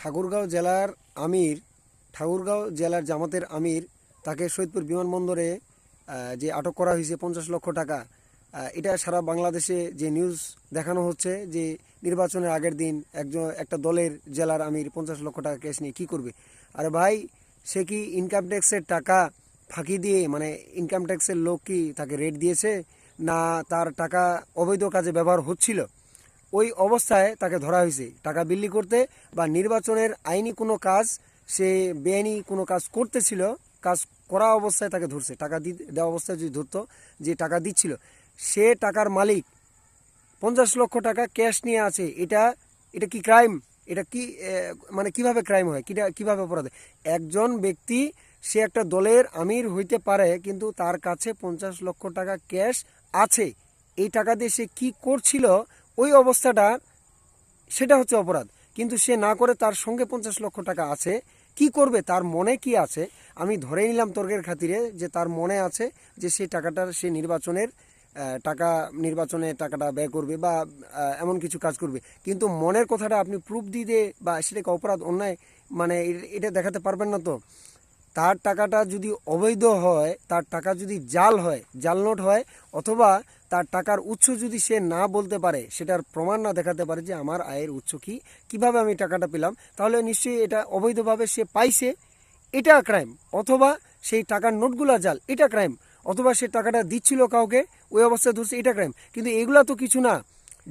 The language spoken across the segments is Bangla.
ঠাকুরগাঁও জেলার আমির, ঠাকুরগাঁও জেলার জামাতের আমির, তাকে সৈয়দপুর বিমানবন্দরে যে আটক করা হয়েছে 50 লক্ষ টাকা। এটা সারা বাংলাদেশে যে নিউজ দেখানো হচ্ছে যে নির্বাচনের আগের দিন একটা দলের জেলার আমির 50 লক্ষ টাকা ক্যাশ নিয়ে কী করবে। আরে ভাই, সে কি ইনকাম ট্যাক্সের টাকা ফাঁকি দিয়ে, মানে ইনকাম ট্যাক্সের লোক কি তাকে রেট দিয়েছে, না তার টাকা অবৈধ কাজে ব্যবহার হচ্ছিল? ওই অবস্থায় তাকে ধরা হয়েছে টাকা বিলি করতে বা নির্বাচনের আইনি কোনো কাজ, সে বেআইনি কোনো কাজ করতেছিল, কাজ করা অবস্থায় তাকে ধরছে। টাকা দেওয়া অবস্থায় যদি ধরতো, যে টাকা দিচ্ছিল, সে টাকার মালিক 50 লক্ষ টাকা ক্যাশ নিয়ে আছে। এটা এটা কি ক্রাইম? এটা কি মানে কিভাবে ক্রাইম হয়, কিভাবে অপরাধ হয়? একজন ব্যক্তি, সে একটা দলের আমির হইতে পারে, কিন্তু তার কাছে 50 লক্ষ টাকা ক্যাশ আছে। এই টাকা দিয়ে সে কী করছিল, ওই অবস্থাটা, সেটা হচ্ছে অপরাধ। কিন্তু সে না করে তার সঙ্গে 50 লক্ষ টাকা আছে, কি করবে, তার মনে কি আছে? আমি ধরে নিলাম তর্কের খাতিরে যে তার মনে আছে যে সে টাকাটার, সে নির্বাচনে টাকাটা ব্যয় করবে বা এমন কিছু কাজ করবে। কিন্তু মনের কথাটা আপনি প্রুফ দিয়ে বা সেটাকে অপরাধ, অন্যায়, মানে এটা দেখাতে পারবেন না তো। তার টাকাটা যদি অবৈধ হয়, তার টাকা যদি জাল হয়, জাল নোট হয়, অথবা তার টাকার উৎস যদি সে না বলতে পারে, সেটার প্রমাণ না দেখাতে পারে যে আমার আয়ের উৎস কি, কিভাবে আমি টাকাটা পেলাম, তাহলে নিশ্চয়ই এটা অবৈধভাবে সে পাইছে, এটা ক্রাইম। অথবা সেই টাকার নোটগুলো জাল, এটা ক্রাইম। অথবা সে টাকাটা দিচ্ছিল কাউকে, ওই অবস্থায় ধরছে, এটা ক্রাইম। কিন্তু এগুলো তো কিছু না।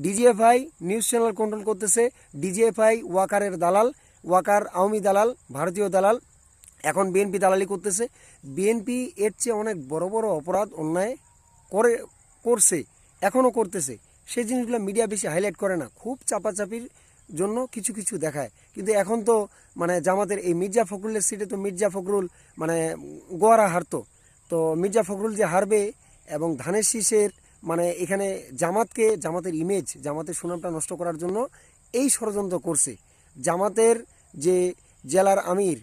ডিজিএফআই নিউজ চ্যানেল কন্ট্রোল করতেছে। ডিজিএফআই ওয়াকারের দালাল, ওয়াকার আওয়ামী দালাল, ভারতীয় দালাল। এখন বিএনপি দালালি করতেছে। বিএনপি এর চেয়ে অনেক বড় বড় অপরাধ, অন্যায় করছে, এখনও করতেছে। সেই জিনিসগুলো মিডিয়া বেশি হাইলাইট করে না, খুব চাপাচাপির জন্য কিছু কিছু দেখায়। কিন্তু এখন তো মানে জামাতের এই মির্জা ফখরুলের সিটে তো মির্জা ফখরুল মানে গোয়ারা হারতো। তো মির্জা ফখরুল যে হারবে, এবং ধানের শীষের, মানে এখানে জামাতের ইমেজ, জামাতের সুনামটা নষ্ট করার জন্য এই ষড়যন্ত্র করছে। জামাতের যে জেলার আমির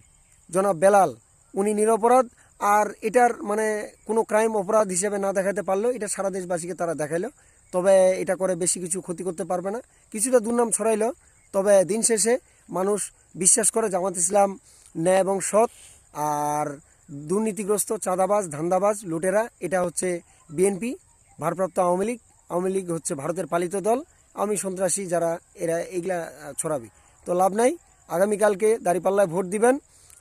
জনাব বেলাল, উনি নিরপরাধ। আর এটার মানে কোনো ক্রাইম অপরাধ হিসেবে না দেখাতে পারলেও এটা সারা দেশবাসীকে তারা দেখাইলো। তবে এটা করে বেশি কিছু ক্ষতি করতে পারবে না, কিছুটা দুর্নাম ছড়াইলো। তবে দিন শেষে মানুষ বিশ্বাস করে জামাত ইসলাম ন্যায় এবং সৎ। আর দুর্নীতিগ্রস্ত, চাঁদাবাজ, ধান্দাবাজ, লুটেরা, এটা হচ্ছে বিএনপি, ভারপ্রাপ্ত আওয়ামী লীগ হচ্ছে ভারতের পালিত দল। আওয়ামী সন্ত্রাসী যারা, এরা এগুলা ছড়াবে। তো লাভ নাই। আগামীকালকে দাঁড়িপাল্লায় ভোট দিবেন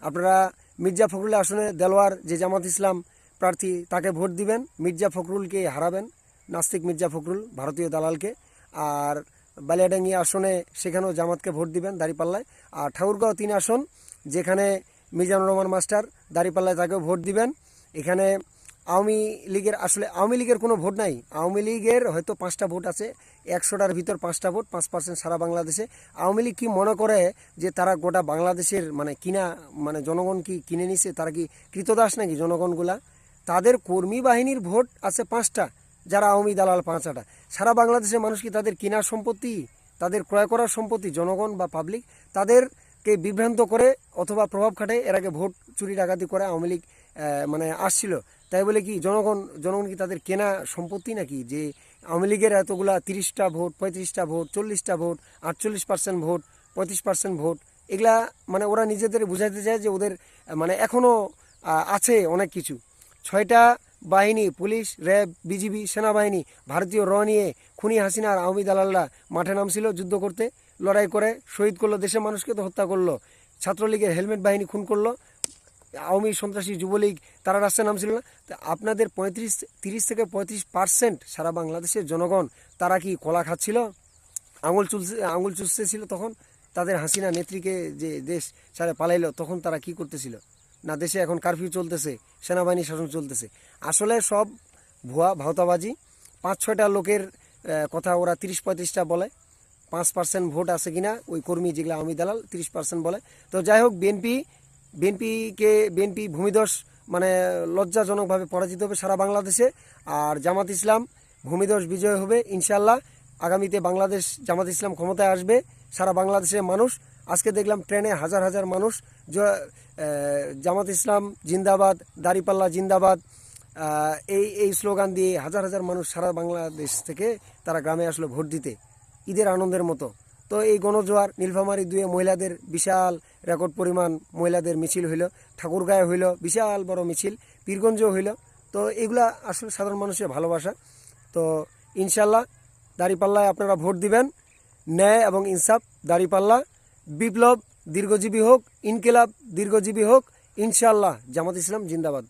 আপনারা। মির্জা ফখরুল আসনে দেলোয়ার যে জামাত ইসলাম প্রার্থী, তাকে ভোট দিবেন। মির্জা ফখরুলকে হারাবেন, নাস্তিক মির্জা ফখরুল, ভারতীয় দালালকে। আর বালিয়াডাঙ্গি আসনে, সেখানেও জামাতকে ভোট দিবেন দাঁড়িপাল্লায়। আর ঠাকুরগাঁও 3 আসন, যেখানে মিজানুর রহমান মাস্টার দাঁড়িপাল্লায়, তাকেও ভোট দিবেন। এখানে আওয়ামী লীগের কোনো ভোট নাই। আওয়ামী লীগের হয়তো 5টা ভোট আছে, 100টার ভিতর 5টা ভোট, 5% সারা বাংলাদেশে। আওয়ামী লীগ কি মনে করে যে তারা গোটা বাংলাদেশের মানে মানে জনগণ কি কিনে নিছে? তারা কি কৃতদাস নাকি জনগণগুলা? তাদের কর্মী বাহিনীর ভোট আছে 5টা, যারা আওয়ামী দালাল 5টা। সারা বাংলাদেশের মানুষ কি তাদের কেনার সম্পত্তি, তাদের ক্রয় করার সম্পত্তি? জনগণ বা পাবলিক তাদেরকে বিভ্রান্ত করে অথবা প্রভাব খাটে এর আগে ভোট চুরি ডাকাতি করে আওয়ামী লীগ মানে আসছিল। তাই বলে কি জনগণ কি তাদের কেনা সম্পত্তি নাকি? যে আওয়ামী লীগের এতগুলা 30টা ভোট, 35টা ভোট, 40টা ভোট, 48% ভোট, 35% ভোট, এগুলা মানে ওরা নিজেদের বুঝাইতে চায় যে ওদের মানে এখনও আছে অনেক কিছু। 6টা বাহিনী, পুলিশ, র্যাব, বিজিবি, সেনাবাহিনী, ভারতীয় নিয়ে খুনি হাসিনার আওয়ামী দালালরা মাঠে নামছিল যুদ্ধ করতে, লড়াই করে শহীদ করলো, দেশের মানুষকে তো হত্যা করলো। ছাত্রলীগের হেলমেট বাহিনী খুন করলো, আওয়ামী সন্ত্রাসী যুবলীগ তারা রাস্তায় নামছিল না। তো আপনাদের 30 থেকে 35% সারা বাংলাদেশের জনগণ, তারা কি কলা খাচ্ছিল, আঙুল চুষতেছিল তখন? তাদের হাসিনা নেত্রীকে যে দেশ সারা পালাইলো, তখন তারা কি করতেছিল? না, দেশে এখন কারফিউ চলতেছে, সেনাবাহিনী শাসন চলতেছে। আসলে সব ভুয়া, ভাওতাবাজি। 5-6টা লোকের কথা ওরা 30-35টা বলে। 5% ভোট আছে কিনা ওই কর্মী যেগুলো আওয়ামী দালাল, 30% বলে। তো যাই হোক, বিএনপি ভূমিধস, মানে লজ্জাজনকভাবে পরাজিত হবে সারা বাংলাদেশে। আর জামাত ইসলাম ভূমিধস বিজয় হবে ইনশাল্লাহ। আগামীতে বাংলাদেশ জামাত ইসলাম ক্ষমতায় আসবে। সারা বাংলাদেশের মানুষ, আজকে দেখলাম ট্রেনে হাজার হাজার মানুষ জামাত ইসলাম জিন্দাবাদ, দাঁড়িপাল্লা জিন্দাবাদ, এই স্লোগান দিয়ে হাজার হাজার মানুষ সারা বাংলাদেশ থেকে তারা গ্রামে আসলো ভোট দিতে, ঈদের আনন্দের মতো। তো এই গণজোয়ার নীলফামারী 2 মহিলাদের বিশাল রেকর্ড পরিমাণ মহিলাদের মিছিল হইল, ঠাকুরগাঁয়ে হইল বিশাল বড় মিছিল, পীরগঞ্জেও হইল। তো এগুলা আসলে সাধারণ মানুষের ভালোবাসা। তো ইনশাল্লাহ দাঁড়িপাল্লায় আপনারা ভোট দিবেন, ন্যায় এবং ইনসাফ দাঁড়িপাল্লা, বিপ্লব দীর্ঘজীবী হোক, ইনকিলাব দীর্ঘজীবী হোক, ইনশাল্লাহ। জামাত ইসলাম জিন্দাবাদ।